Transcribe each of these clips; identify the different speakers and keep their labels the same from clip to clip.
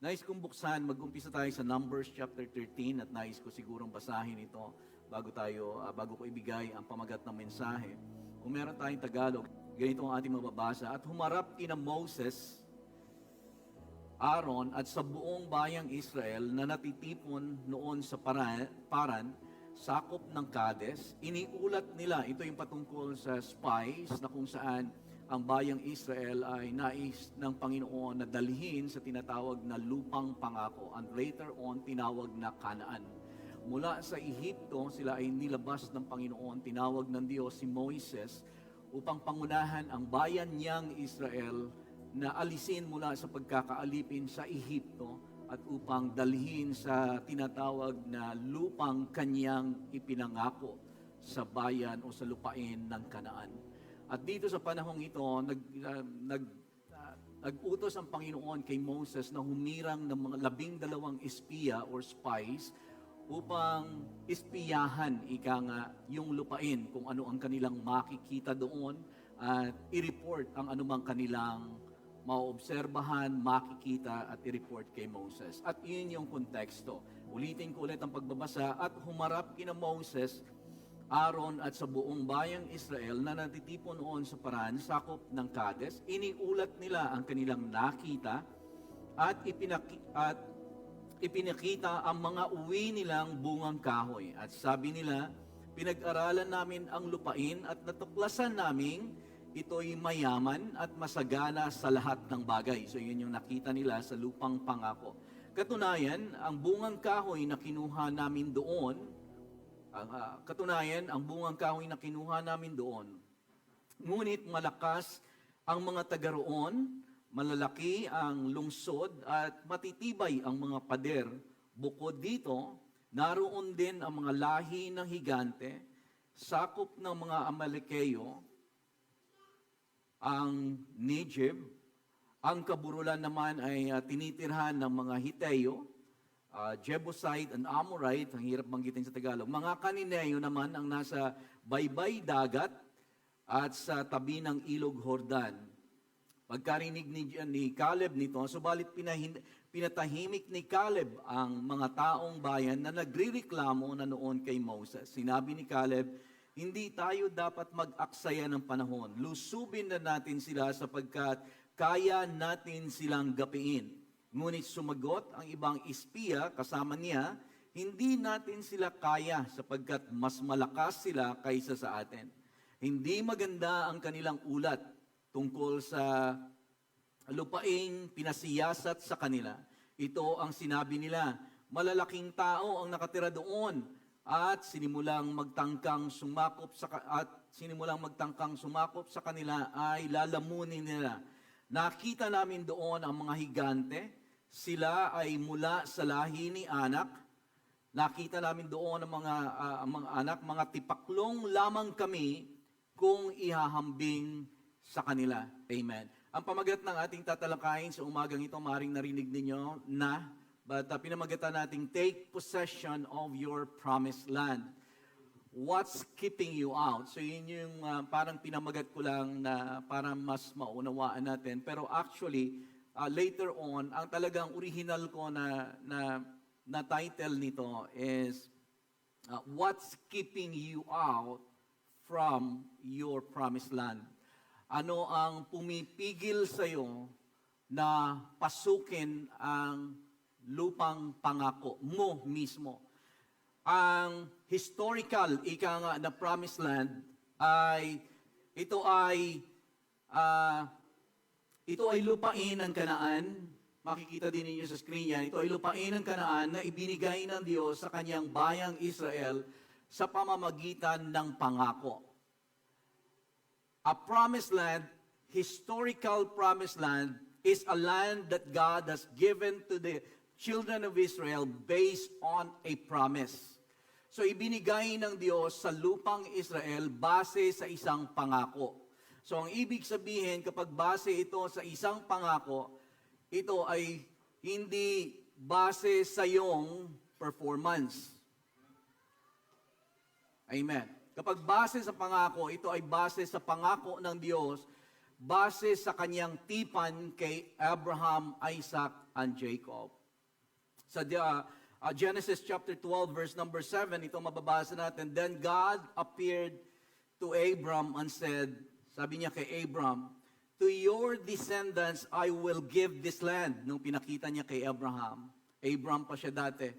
Speaker 1: Nais kong buksan, mag-umpisa tayo sa Numbers chapter 13 at nais ko sigurong basahin ito bago ko ibigay ang pamagat ng mensahe. Kung meron tayong Tagalog, ganito ang ating mababasa. At humarap kina Moses, Aaron at sa buong bayang Israel na natitipon noon sa Paran, sakop ng Kades. Iniulat nila, ito yung patungkol sa spies na kung saan ang bayang Israel ay nais ng Panginoon na dalhin sa tinatawag na lupang pangako, and later on tinawag na Canaan. Mula sa Ehipto, sila ay nilabas ng Panginoon, tinawag ng Diyos si Moises upang pangunahan ang bayan niyang Israel na alisin mula sa pagkakaalipin sa Ehipto at upang dalhin sa tinatawag na lupang kanyang ipinangako sa bayan o sa lupain ng Canaan. At dito sa panahong ito, nag-utos ang Panginoon kay Moses na humirang ng mga 12 espiya or spies upang espiyahan, yung lupain, kung ano ang kanilang makikita doon at i-report ang anumang kanilang maoobserbahan, makikita at i-report kay Moses. At yun yung konteksto. Ulitin ko ulit ang pagbabasa. At humarap kina Moses, Aaron at sa buong bayang Israel na natitipon noon sa Paran, sakop ng Kades. Iniulat nila ang kanilang nakita at ipinakita ang mga uwi nilang bungang kahoy. At sabi nila, pinag-aralan namin ang lupain at natuklasan namin ito'y mayaman at masagana sa lahat ng bagay. So yun yung nakita nila sa lupang pangako. Katunayan, ang bungang kahoy na kinuha namin doon, ngunit malakas ang mga taga roon, malalaki ang lungsod at matitibay ang mga pader. Bukod dito, naroon din ang mga lahi ng higante, sakop ng mga Amalekeo, ang Negeb, ang kaburulan naman ay tinitirhan ng mga Hiteo, Jebusite and Amorite, ang hirap banggitin sa Tagalog. Mga Kanineo naman ang nasa baybay dagat at sa tabi ng ilog Jordan. Pagkarinig ni Caleb nito, subalit pinatahimik ni Caleb ang mga taong bayan na nagrireklamo na noon kay Moses. Sinabi ni Caleb, hindi tayo dapat mag-aksaya ng panahon. Lusubin na natin sila sapagkat kaya natin silang gapiin. Ngunit sumagot ang ibang espiya kasama niya, hindi natin sila kaya sapagkat mas malakas sila kaysa sa atin. Hindi maganda ang kanilang ulat tungkol sa lupaing pinasiyasat sa kanila. Ito ang sinabi nila, malalaking tao ang nakatira doon at sinimulang magtangkang sumakop sa kanila ay lalamunin nila. Nakita namin doon ang mga higante. Sila ay mula sa lahi ni Anak. Nakita namin doon ang mga anak, mga tipaklong lamang kami kung ihahambing sa kanila. Amen. Ang pamagat ng ating tatalakayin sa umagang ito, maaaring narinig ninyo but pinamagatan nating take possession of your promised land. What's keeping you out? So yun yung parang pinamagat ko lang na para mas maunawaan natin. Pero actually, later on, ang talagang original ko na title nito is What's Keeping You Out from Your Promised Land? Ano ang pumipigil sa iyo na pasukin ang lupang pangako mo mismo? Ang historical na promised land ito ay lupain ng Kanaan. Makikita din ninyo sa screen yan. Ito ay lupain ng Kanaan na ibinigay ng Diyos sa kanyang bayang Israel sa pamamagitan ng pangako. A promised land, historical promised land, is a land that God has given to the children of Israel based on a promise. So ibinigay ng Diyos sa lupang Israel base sa isang pangako. So ang ibig sabihin, kapag base ito sa isang pangako, ito ay hindi base sa iyong performance. Amen. Kapag base sa pangako, ito ay base sa pangako ng Diyos base sa kanyang tipan kay Abraham, Isaac, and Jacob. Sa Genesis chapter 12 verse number 7, ito mababasa natin, Then God appeared to Abram and said, sabi niya kay Abram, To your descendants I will give this land. Nung pinakita niya kay Abraham, Abram pa siya dati.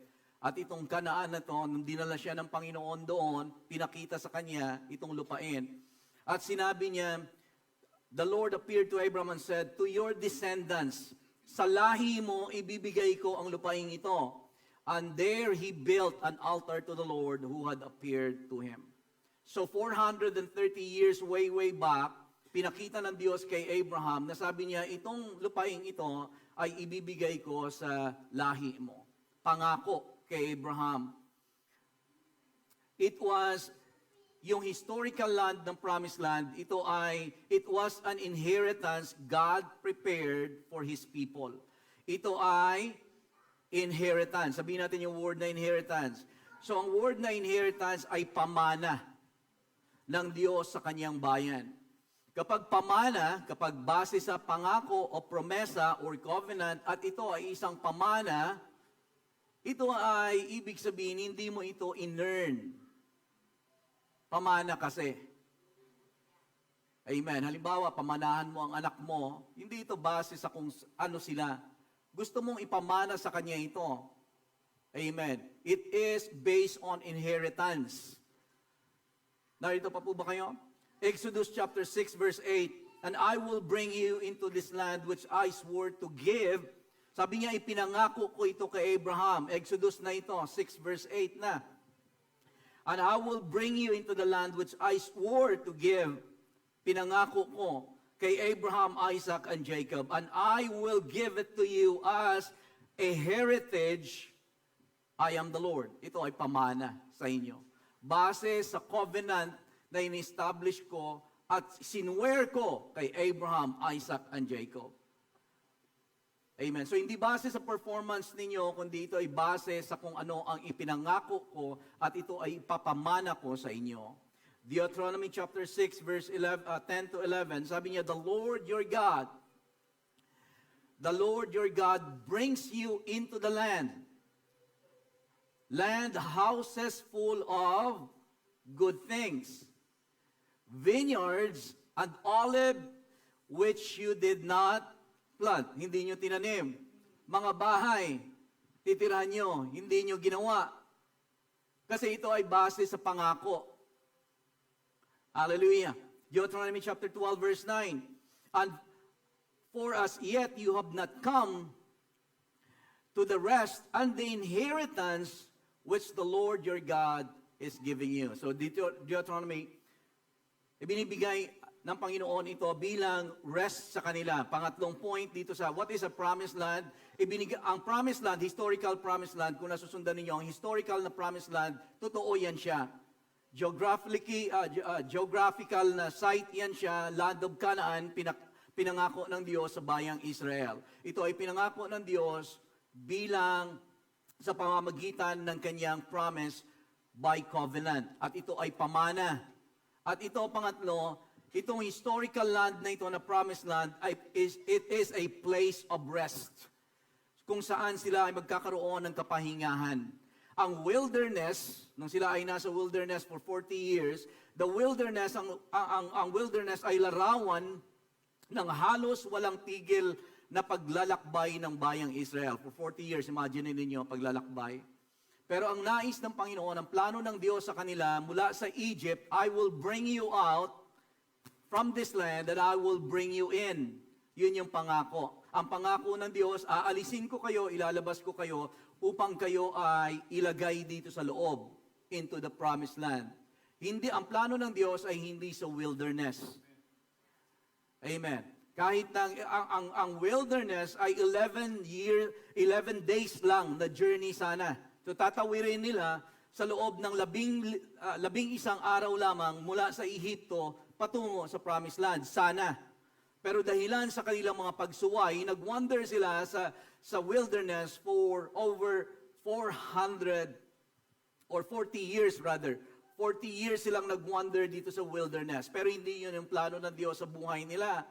Speaker 1: At itong Kanaan na to, nung dinala siya ng Panginoon doon, pinakita sa kanya itong lupain. At sinabi niya, the Lord appeared to Abram and said, To your descendants, sa lahi mo ibibigay ko ang lupain ito. And there he built an altar to the Lord who had appeared to him. So 430 years way back, pinakita ng Diyos kay Abraham na sabi niya, itong lupain ito ay ibibigay ko sa lahi mo. Pangako kay Abraham. It was yung historical land ng Promised Land, it was an inheritance God prepared for His people. Ito ay inheritance. Sabihin natin yung word na inheritance. So ang word na inheritance ay pamana ng Diyos sa kanyang bayan. Kapag pamana, kapag base sa pangako o promesa or covenant at ito ay isang pamana, ito ay ibig sabihin hindi mo ito in-earn. Pamana kasi. Amen. Halimbawa, pamanahan mo ang anak mo, hindi ito base sa kung ano sila. Gusto mong ipamana sa kanya ito. Amen. It is based on inheritance. Narito pa po ba kayo? Exodus chapter 6 verse 8, And I will bring you into this land which I swore to give. Sabi niya, ipinangako ko ito kay Abraham. Exodus na ito, 6 verse 8 na. And I will bring you into the land which I swore to give. Pinangako ko kay Abraham, Isaac, and Jacob. And I will give it to you as a heritage. I am the Lord. Ito ay pamana sa inyo. Base sa covenant na in-establish ko at sinwear ko kay Abraham, Isaac, and Jacob. Amen. So hindi base sa performance ninyo, kundi ito ay base sa kung ano ang ipinangako ko at ito ay ipapamana ko sa inyo. Deuteronomy chapter 6 verse 10 to 11, sabi niya, the Lord your God brings you into the land houses full of good things, vineyards and olive which you did not plant, hindi nyo tinanim, mga bahay, titirahan nyo, hindi nyo ginawa. Kasi ito ay base sa pangako. Hallelujah. Deuteronomy chapter 12 verse 9. And for as yet you have not come to the rest and the inheritance which the Lord your God is giving you. So Deuteronomy, ibinibigay ng Panginoon ito bilang rest sa kanila. Pangatlong point dito sa what is a promised land? Ang promised land, historical promised land, kung nasusundan ninyo, ang historical na promised land, totoo yan siya. Geographical na site yan siya, land of Canaan, pinangako ng Diyos sa bayang Israel. Ito ay pinangako ng Diyos bilang sa pamamagitan ng kanyang promise by covenant. At ito ay pamana. At ito, pangatlo, itong historical land na ito na promised land, it is a place of rest. Kung saan sila ay magkakaroon ng kapahingahan. Ang wilderness, nung sila ay nasa wilderness for 40 years, the wilderness, ang wilderness ay larawan ng halos walang tigil na paglalakbay ng bayang Israel. For 40 years, imagine ninyo paglalakbay. Pero ang nais ng Panginoon, ang plano ng Diyos sa kanila, mula sa Egypt, I will bring you out from this land that I will bring you in. Yun yung pangako. Ang pangako ng Diyos, aalisin ko kayo, ilalabas ko kayo, upang kayo ay ilagay dito sa loob, into the promised land. Hindi, ang plano ng Diyos ay hindi sa wilderness. Amen. Kahit ang wilderness ay 11 days lang na journey sana. So tatawirin nila sa loob ng labing isang araw lamang mula sa Ehipto patungo sa Promised Land. Sana. Pero dahilan sa kanilang mga pagsuway, nag-wander sila sa wilderness for over 400 or 40 years rather. 40 years silang nag-wander dito sa wilderness. Pero hindi yun yung plano ng Diyos sa buhay nila.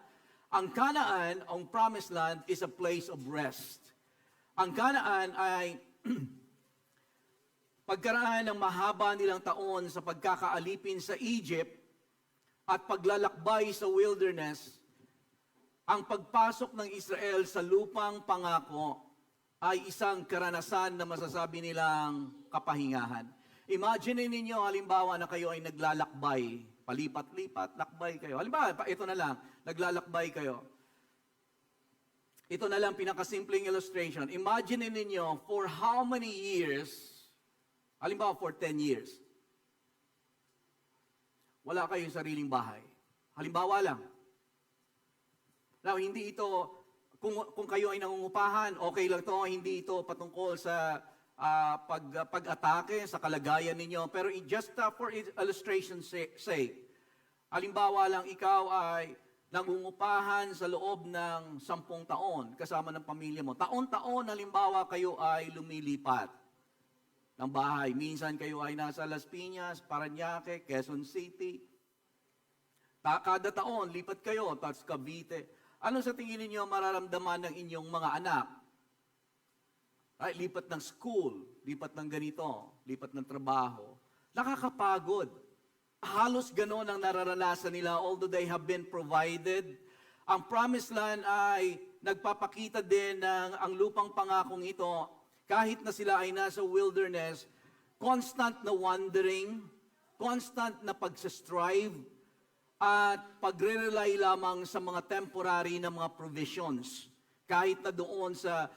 Speaker 1: Ang Kanaan, ang promised land, is a place of rest. Ang Kanaan ay pagkaraan ng mahaba nilang taon sa pagkakaalipin sa Egypt at paglalakbay sa wilderness, ang pagpasok ng Israel sa lupang pangako ay isang karanasan na masasabi nilang kapahingahan. Imagine ninyo, halimbawa na kayo ay naglalakbay, palipat-lipat, lakbay kayo. Halimbawa, ito na lang, naglalakbay kayo. Ito na lang pinakasimpleng illustration. Imagine ninyo, for how many years, halimbawa for 10 years, wala kayong sariling bahay. Halimbawa lang. Now, hindi ito, kung kayo ay nangungupahan, okay lang to, hindi ito patungkol sa pag-atake sa kalagayan ninyo. Pero just for illustration's sake, halimbawa lang ikaw ay nangungupahan sa loob ng 10 taon kasama ng pamilya mo. Taon-taon, halimbawa, kayo ay lumilipat ng bahay. Minsan kayo ay nasa Las Piñas, Parañaque, Quezon City. Kada taon, lipat kayo, tapos Cavite. Ano sa tingin ninyo mararamdaman ng inyong mga anak? Ay, lipat ng school, lipat ng ganito, lipat ng trabaho. Nakakapagod. Halos ganon ang nararanasan nila, although they have been provided. Ang promised land ay nagpapakita din ng ang lupang pangakong ito, kahit na sila ay nasa wilderness, constant na wandering, constant na pagsastrive, at pagre-rely lamang sa mga temporary na mga provisions. Kahit na doon sa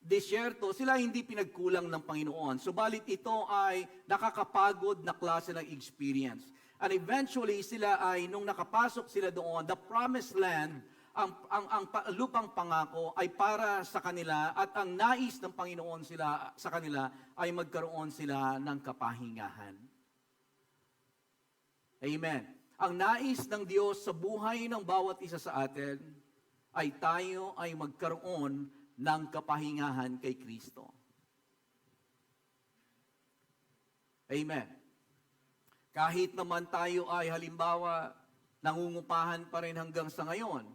Speaker 1: disyerto, sila hindi pinagkulang ng Panginoon. Subalit ito ay nakakapagod na klase ng experience. And eventually, sila ay, nung nakapasok sila doon, the promised land, ang lupang pangako ay para sa kanila at ang nais ng Panginoon sa kanila ay magkaroon sila ng kapahingahan. Amen. Ang nais ng Diyos sa buhay ng bawat isa sa atin ay tayo ay magkaroon ng kapahingahan kay Kristo. Amen. Kahit naman tayo ay halimbawa nangungupahan pa rin hanggang sa ngayon,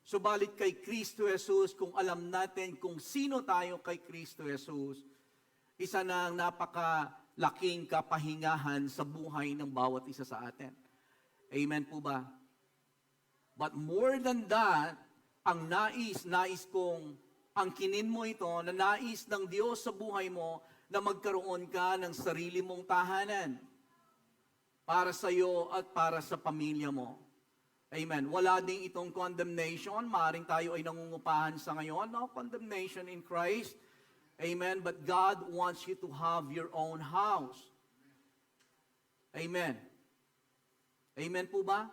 Speaker 1: subalit kay Kristo Jesus, kung alam natin kung sino tayo kay Kristo Jesus, isa na ang napakalaking kapahingahan sa buhay ng bawat isa sa atin. Amen po ba? But more than that, ang nais kong angkinin mo ito, na nais ng Diyos sa buhay mo na magkaroon ka ng sarili mong tahanan para sa iyo at para sa pamilya mo. Amen. Wala ding itong condemnation. Maaring tayo ay nangungupahan sa ngayon. No condemnation in Christ. Amen. But God wants you to have your own house. Amen. Amen po ba?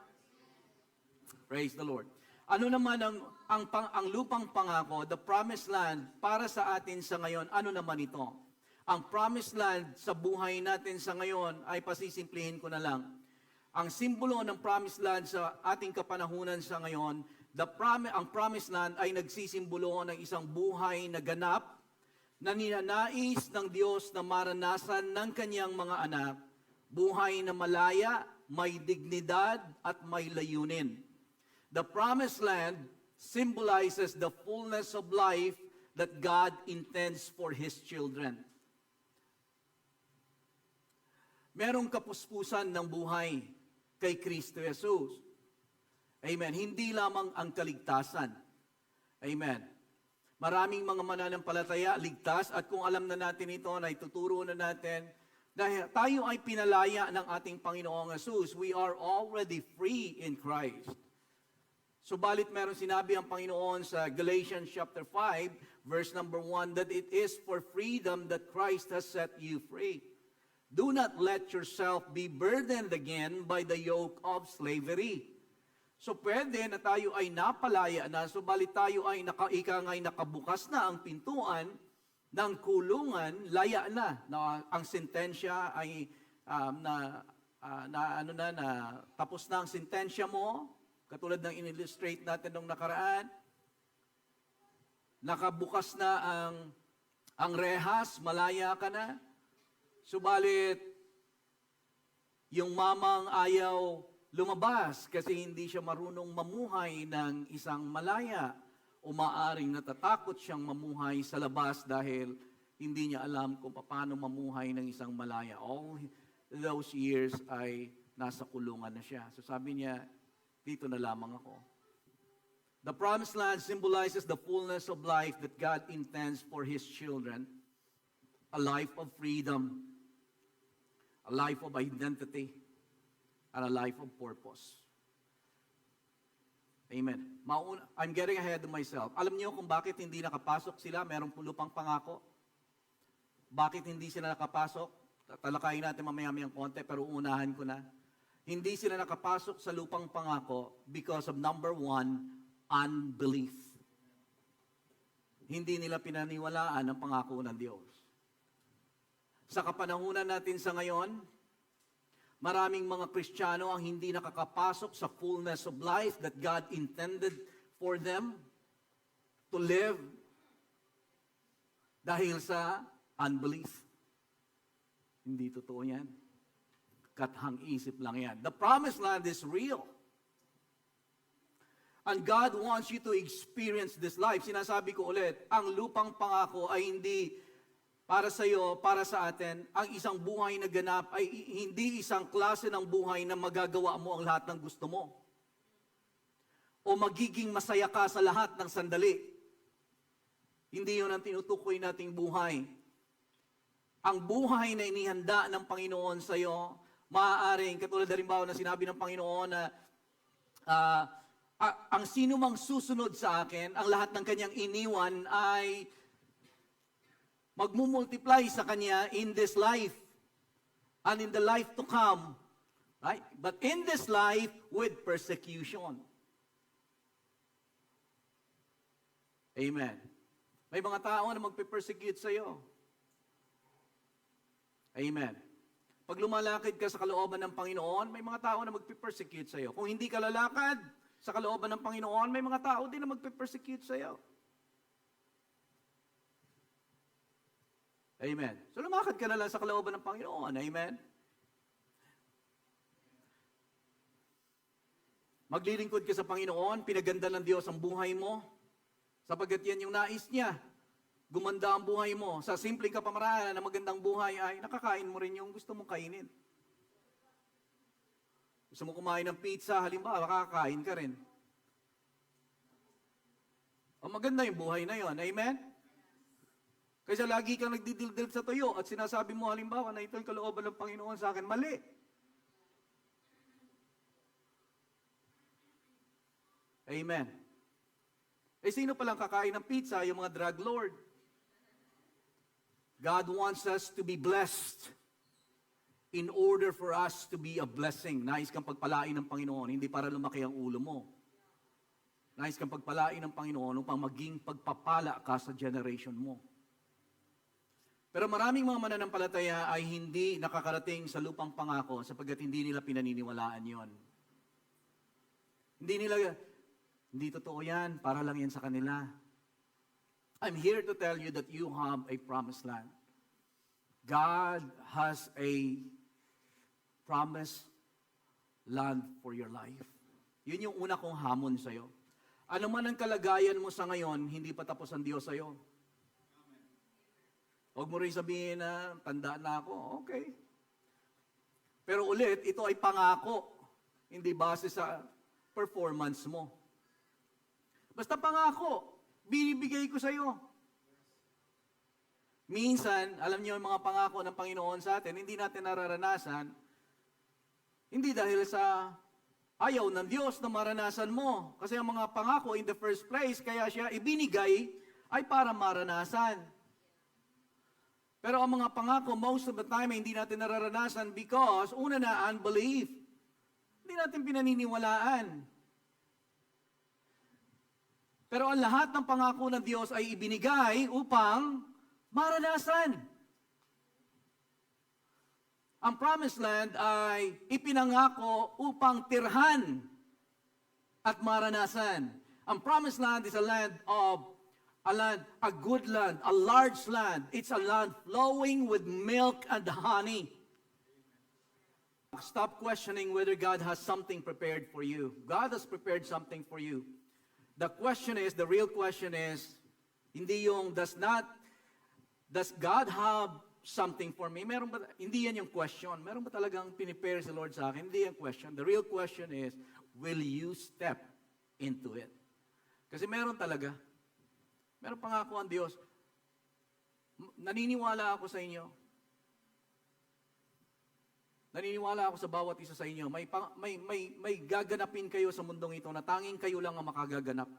Speaker 1: Praise the Lord. Ano naman ang lupang pangako, the promised land, para sa atin sa ngayon, ano naman ito? Ang promised land sa buhay natin sa ngayon ay pasisimplihin ko na lang. Ang simbolo ng promised land sa ating kapanahunan sa ngayon, ang promised land ay nagsisimbolo ng isang buhay na ganap na ninanais ng Diyos na maranasan ng kanyang mga anak, buhay na malaya, may dignidad at may layunin. The promised land symbolizes the fullness of life that God intends for His children. Merong kapuspusan ng buhay kay Kristo Jesus. Amen. Hindi lamang ang kaligtasan. Amen. Maraming mga mananampalataya, ligtas, at kung alam na natin ito, na ituturo na natin, dahil tayo ay pinalaya ng ating Panginoong Jesus. We are already free in Christ. Subalit meron sinabi ang Panginoon sa Galatians chapter 5, verse number 1, that it is for freedom that Christ has set you free. Do not let yourself be burdened again by the yoke of slavery. So pwede na tayo ay napalaya na, subalit tayo ay nakabukas na ang pintuan ng kulungan, laya na ang sentensya ay tapos na ang sentensya mo. Katulad ng in-illustrate natin nung nakaraan, nakabukas na ang rehas, malaya ka na. Subalit, yung mamang ayaw lumabas kasi hindi siya marunong mamuhay ng isang malaya o maaring natatakot siyang mamuhay sa labas dahil hindi niya alam kung paano mamuhay ng isang malaya. All those years ay nasa kulungan na siya. So sabi niya, dito na lamang ako. The promised land symbolizes the fullness of life that God intends for His children. A life of freedom, a life of identity, and a life of purpose. Amen. I'm getting ahead of myself. Alam niyo kung bakit hindi nakapasok sila? Merong lupang pangako. Bakit hindi sila nakapasok? Talakayin natin mamaya-mayang konti, pero unahan ko na. Hindi sila nakapasok sa lupang pangako because of number one, unbelief. Hindi nila pinaniwalaan ang pangako ng Diyos. Sa kapanahunan natin sa ngayon, maraming mga Kristiyano ang hindi nakakapasok sa fullness of life that God intended for them to live dahil sa unbelief. Hindi totoo yan. Kathang isip lang yan. The promised land is real. And God wants you to experience this life. Sinasabi ko ulit, ang lupang pangako ay hindi para sa iyo, para sa atin. Ang isang buhay na ganap ay hindi isang klase ng buhay na magagawa mo ang lahat ng gusto mo. O magiging masaya ka sa lahat ng sandali. Hindi yun ang tinutukoy nating buhay. Ang buhay na inihanda ng Panginoon sa iyo, maaaring, katulad na rin ba na sinabi ng Panginoon na ang sino mang susunod sa akin, ang lahat ng kanyang iniwan ay magmumultiply sa kanya in this life and in the life to come. Right? But in this life with persecution. Amen. May mga tao na magpe-persecute sa iyo. Amen. Pag lumalakad ka sa kalooban ng Panginoon, may mga tao na magpe-persecute sa iyo. Kung hindi ka lalakad sa kalooban ng Panginoon, may mga tao din na magpe-persecute sa iyo. Amen. So lumakad ka na lang sa kalooban ng Panginoon. Amen. Maglilingkod ka sa Panginoon, pinaganda ng Diyos ang buhay mo, sapagkat yan yung nais niya. Gumanda ang buhay mo. Sa simpleng kapamaraan na magandang buhay ay nakakain mo rin yung gusto mong kainin. Gusto mo kumain ng pizza, halimbawa, makakain ka rin. O maganda yung buhay na yon. Amen? Kaysa lagi kang nagdidildil sa tuyo at sinasabi mo, halimbawa, na ito yung kalooban ng Panginoon sa akin, mali. Amen. Eh sino palang kakain ng pizza? Yung mga drug lord. God wants us to be blessed in order for us to be a blessing. Nais kang pagpalain ng Panginoon, hindi para lumaki ang ulo mo. Nais kang pagpalain ng Panginoon upang maging pagpapala ka sa generation mo. Pero maraming mga mananampalataya ay hindi nakakarating sa lupang pangako sapagkat hindi nila pinaniniwalaan yon. Hindi totoo yan, para lang yan sa kanila. I'm here to tell you that you have a promised land. God has a promised land for your life. Yun yung una kong hamon sa'yo. Ano man ang kalagayan mo sa ngayon, hindi pa tapos ang Diyos sa'yo. Huwag mo rin sabihin na, tanda na ako, okay. Pero ulit, ito ay pangako, hindi base sa performance mo. Basta pangako, binibigay ko sa iyo. Minsan, alam niyo yung mga pangako ng Panginoon sa atin, hindi natin nararanasan, hindi dahil sa ayaw ng Diyos na maranasan mo. Kasi ang mga pangako in the first place, kaya siya ibinigay, ay para maranasan. Pero ang mga pangako, most of the time, hindi natin nararanasan because, una na, unbelief. Hindi natin pinaniniwalaan. Pero ang lahat ng pangako ng Diyos ay ibinigay upang maranasan. Ang promised land ay ipinangako upang tirhan at maranasan. Ang promised land is a good land, a large land. It's a land flowing with milk and honey. Stop questioning whether God has something prepared for you. God has prepared something for you. The real question is, hindi yung does God have something for me? Meron ba, hindi yan yung question. Meron ba talagang pinipare si Lord sa akin? Hindi yung question. The real question is, will you step into it? Kasi meron talaga. Meron pangako ang Diyos. Naniniwala ako sa inyo. Naniniwala ako sa bawat isa sa inyo. May gaganapin kayo sa mundong ito na tanging kayo lang ang makagaganap.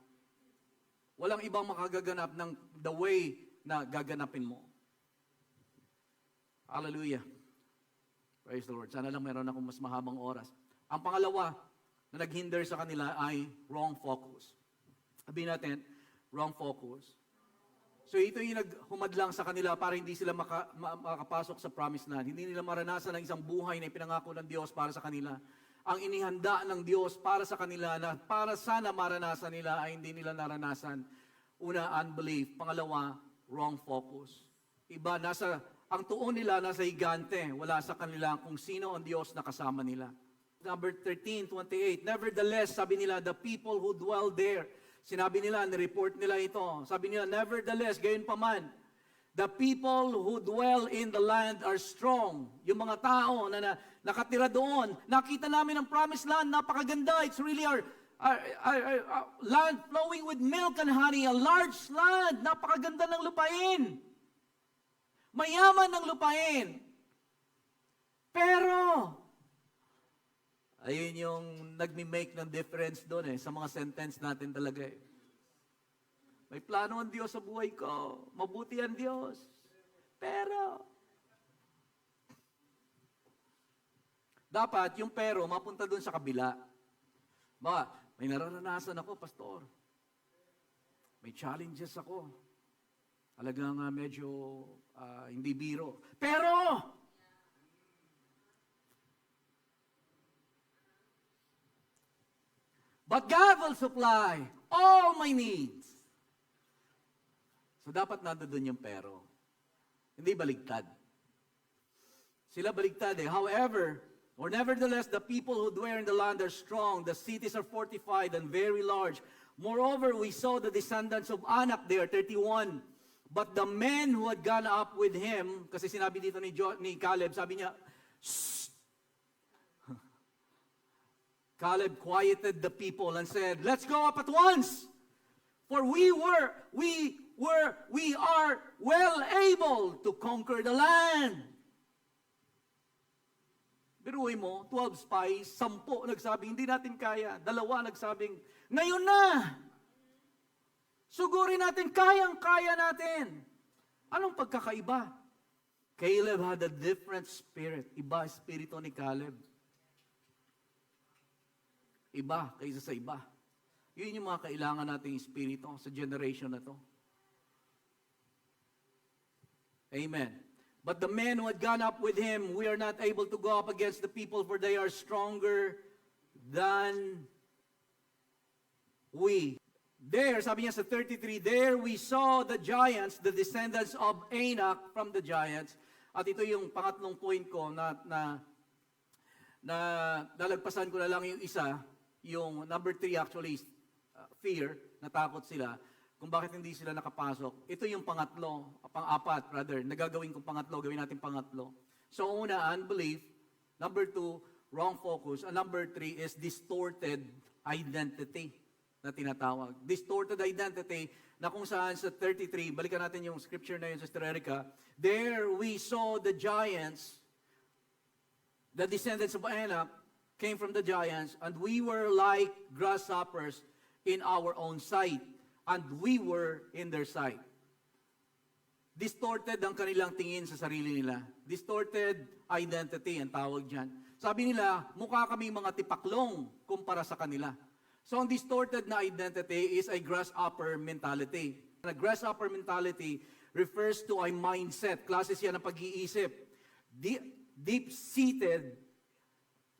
Speaker 1: Walang ibang makagaganap ng the way na gaganapin mo. Hallelujah. Praise the Lord. Sana lang meron akong mas mahabang oras. Ang pangalawa na naghinder sa kanila ay wrong focus. Sabihin natin, wrong focus. So ito yung naghumadlang sa kanila para hindi sila makapasok sa promised land. Hindi nila maranasan ang isang buhay na ipinangako ng Diyos para sa kanila. Ang inihanda ng Diyos para sa kanila na para sana maranasan nila ay hindi nila naranasan. Una, unbelief. Pangalawa, wrong focus. Iba, ang tuon nila nasa higante. Wala sa kanila kung sino ang Diyos na kasama nila. Number 13:28. Nevertheless, sabi nila, the people who dwell there. Sinabi nila, nireport nila ito. Sabi nila, nevertheless, gayon pa man, the people who dwell in the land are strong. Yung mga tao na nakatira doon, nakita namin ang promised land, napakaganda. It's really our land flowing with milk and honey, a large land, napakaganda ng lupain. Mayaman ng lupain. Pero, ayun yung nagmi-make ng difference doon sa mga sentence natin talaga May plano ang Diyos sa buhay ko. Mabuti ang Diyos. Pero, dapat yung pero mapunta doon sa kabila. May nararanasan ako, pastor. May challenges ako. Talaga nga medyo hindi biro. Pero, but God will supply all my needs. So dapat nandoon yung pero. Hindi baligtad. Sila baligtad However, or nevertheless, the people who dwell in the land are strong. The cities are fortified and very large. Moreover, we saw the descendants of Anak there, 31. But the men who had gone up with him, kasi sinabi dito ni Caleb, sabi niya, shh! Caleb quieted the people and said, let's go up at once. For we are well able to conquer the land. Biruin mo, 12 spies, 10 nagsabing, hindi natin kaya. 2 nagsabing, ngayon na! Sugurin natin, kayang-kaya natin. Anong pagkakaiba? Caleb had a different spirit. Iba espiritu ni Caleb. Iba kaysa sa iba. Yun yung mga kailangan nating espiritu sa generation na to. Amen. But the men who had gone up with him, we are not able to go up against the people, for they are stronger than we. There, sabi niya sa 33, there we saw the giants, the descendants of Anak from the giants. At ito yung pangatlong point ko na nalagpasan ko na lang yung isa. Yung number 3 actually is fear, natakot sila kung bakit hindi sila nakapasok. Ito yung pang-apat rather, nagagawin kong pangatlo, gawin natin pangatlo. So una, unbelief. Number 2, wrong focus. And number 3 is distorted identity na tinatawag. Distorted identity na kung saan sa 33, balikan natin yung scripture na yun sa Sister Erica, there we saw the giants, the descendants of Anak, came from the giants, and we were like grasshoppers in our own sight, and we were in their sight. Distorted ang kanilang tingin sa sarili nila. Distorted identity ang tawag dyan. Sabi nila, mukha kami mga tipaklong kumpara sa kanila. So ang distorted na identity is a grasshopper mentality. A grasshopper mentality refers to a mindset. Klase siya ng pag-iisip. Deep-seated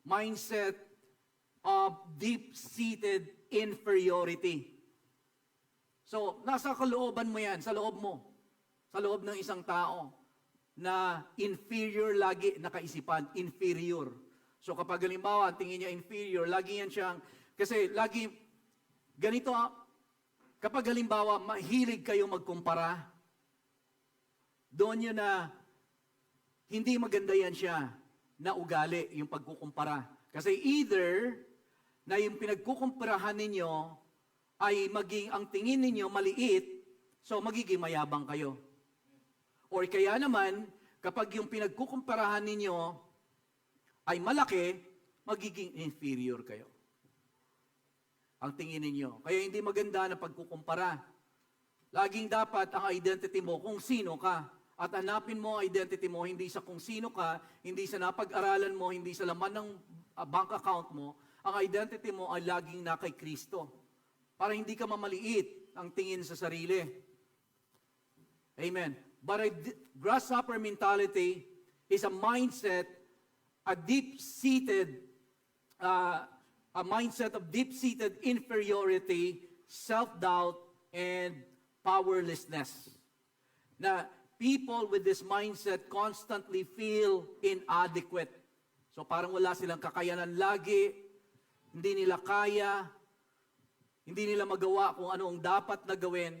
Speaker 1: mindset of deep-seated inferiority. So, nasa kalooban mo yan, sa loob mo. Sa loob ng isang tao na inferior lagi nakaisipan, inferior. So kapag halimbawa, ang tingin niya inferior, lagi yan siyang, kasi lagi, ganito, kapag halimbawa, mahilig kayo magkumpara, doon yun na, hindi maganda yan siya, na ugali, yung pagkukumpara. Kasi either, na yung pinagkukumparahan ninyo, ay maging, ang tingin ninyo maliit, so magiging mayabang kayo. Or kaya naman, kapag yung pinagkukumparahan ninyo ay malaki, magiging inferior kayo. Ang tingin ninyo. Kaya hindi maganda na pagkukumpara. Laging dapat ang identity mo kung sino ka. At hanapin mo ang identity mo hindi sa kung sino ka, hindi sa napag-aralan mo, hindi sa laman ng bank account mo. Ang identity mo ay laging na kay Kristo. Para hindi ka mamaliit ang tingin sa sarili. Amen. But a grasshopper mentality is a mindset, a deep-seated, a mindset of deep-seated inferiority, self-doubt, and powerlessness. Na people with this mindset constantly feel inadequate. So parang wala silang kakayanan lagi, hindi nila kaya, hindi nila magawa kung ano ang dapat na gawin.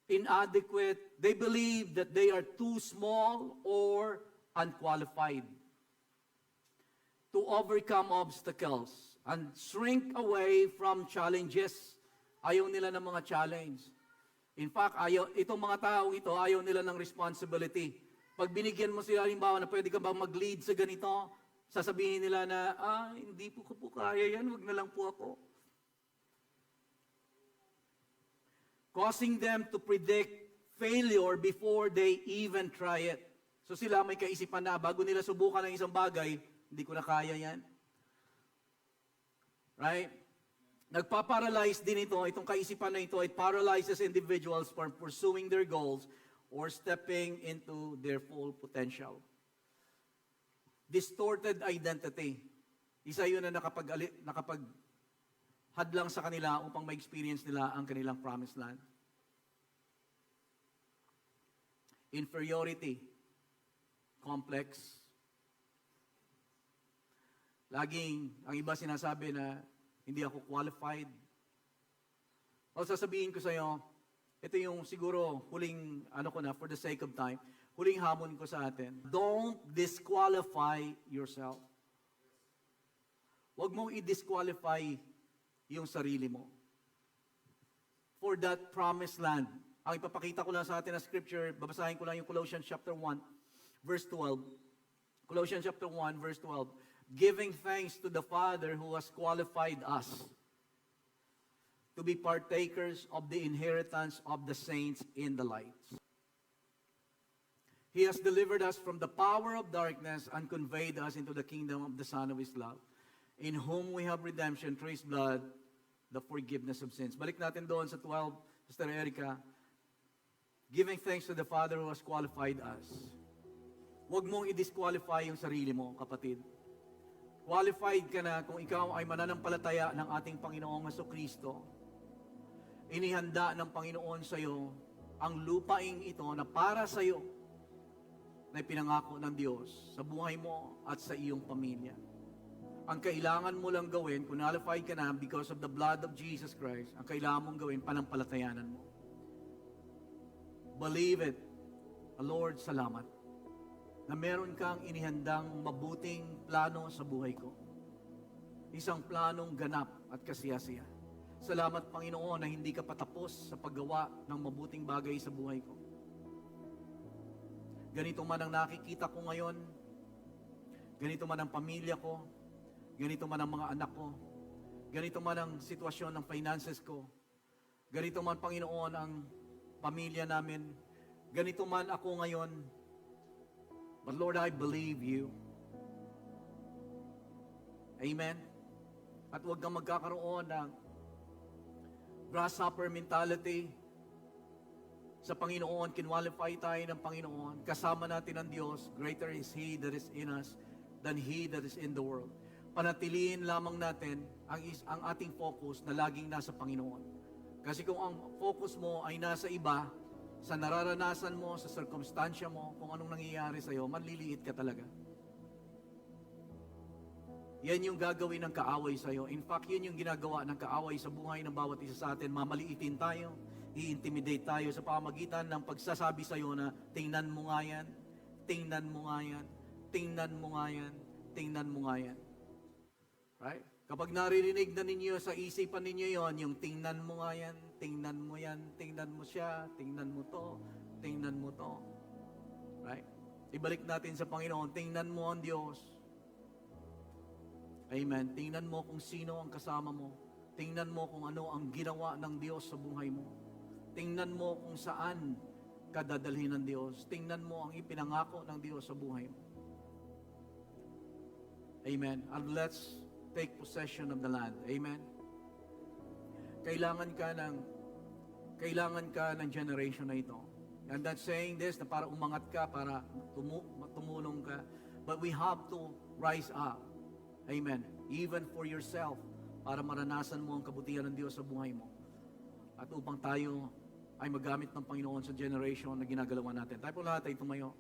Speaker 1: Inadequate. They believe that they are too small or unqualified to overcome obstacles and shrink away from challenges. Ayaw nila ng mga challenge. In fact, itong mga taong ito, ayaw nila ng responsibility. Pag binigyan mo sila, halimbawa na pwede ka ba mag-lead sa ganito, sasabihin nila na, hindi po ko po kaya yan, wag na lang po ako. Causing them to predict failure before they even try it. So sila may kaisipan na, bago nila subukan ng isang bagay, hindi ko na kaya yan. Right? Nagpa-paralyze din ito, itong kaisipan na ito, it paralyzes individuals from pursuing their goals or stepping into their full potential. Distorted identity. Isa yun na hadlang sa kanila upang ma-experience nila ang kanilang promised land. Inferiority. Complex. Laging, ang iba sinasabi na hindi ako qualified. O sasabihin ko sa iyo, ito yung siguro huling, for the sake of time, huling hamon ko sa atin. Don't disqualify yourself. Huwag mong i-disqualify yung sarili mo for that promised land. Ang ipapakita ko lang sa atin na scripture, babasahin ko lang yung Colossians chapter 1, verse 12. Colossians chapter 1, verse 12. Giving thanks to the Father who has qualified us to be partakers of the inheritance of the saints in the lights. He has delivered us from the power of darkness and conveyed us into the kingdom of the Son of His love, in whom we have redemption through His blood, the forgiveness of sins. Balik natin doon sa 12, Sister Erica. Giving thanks to the Father who has qualified us. Huwag mong i-disqualify yung sarili mo, kapatid. Qualified ka na kung ikaw ay mananampalataya ng ating Panginoong Jesucristo. Inihanda ng Panginoon sa iyo ang lupaing ito na para sa iyo na ipinangako ng Diyos sa buhay mo at sa iyong pamilya. Ang kailangan mo lang gawin, kung qualified ka na because of the blood of Jesus Christ, ang kailangan mong gawin, panampalatayanan mo. Believe it. Lord, salamat na meron kang inihandang mabuting plano sa buhay ko. Isang planong ganap at kasiyasiya. Salamat, Panginoon, na hindi ka patapos sa paggawa ng mabuting bagay sa buhay ko. Ganito man ang nakikita ko ngayon, ganito man ang pamilya ko, ganito man ang mga anak ko, ganito man ang sitwasyon ng finances ko, ganito man, Panginoon, ang pamilya namin, ganito man ako ngayon. But Lord, I believe you. Amen? At huwag kang magkakaroon ng grasshopper mentality sa Panginoon. Kinwalify tayo ng Panginoon. Kasama natin ang Diyos. Greater is He that is in us than He that is in the world. Panatiliin lamang natin ang ating focus na laging nasa Panginoon. Kasi kung ang focus mo ay nasa iba, sa nararanasan mo, sa circumstansya mo, kung anong nangyayari sa'yo, manliliit ka talaga. yan yung gagawin ng kaaway sa'yo. In fact, yun yung ginagawa ng kaaway sa buhay ng bawat isa sa atin. Mamaliitin tayo, i-intimidate tayo sa pamagitan ng pagsasabi sa'yo na, tingnan mo nga yan, tingnan mo nga yan, tingnan mo nga yan, tingnan mo nga yan. Right? Kapag naririnig na ninyo sa isipan ninyo yon, yung tingnan mo nga yan, tingnan mo yan, tingnan mo siya, tingnan mo to, tingnan mo to. Right? Ibalik natin sa Panginoon, tingnan mo ang Diyos. Amen. Tingnan mo kung sino ang kasama mo. Tingnan mo kung ano ang ginawa ng Diyos sa buhay mo. Tingnan mo kung saan ka dadalhin ng Diyos. Tingnan mo ang ipinangako ng Diyos sa buhay mo. Amen. And let's take possession of the land. Amen. Kailangan ka ng generation na ito. I'm not saying this na para umangat ka, para tumulong ka. But we have to rise up. Amen. Even for yourself, para maranasan mo ang kabutihan ng Diyos sa buhay mo. At upang tayo ay magamit ng Panginoon sa generation na ginagalawan natin. Tayo po lahat ay tumayo.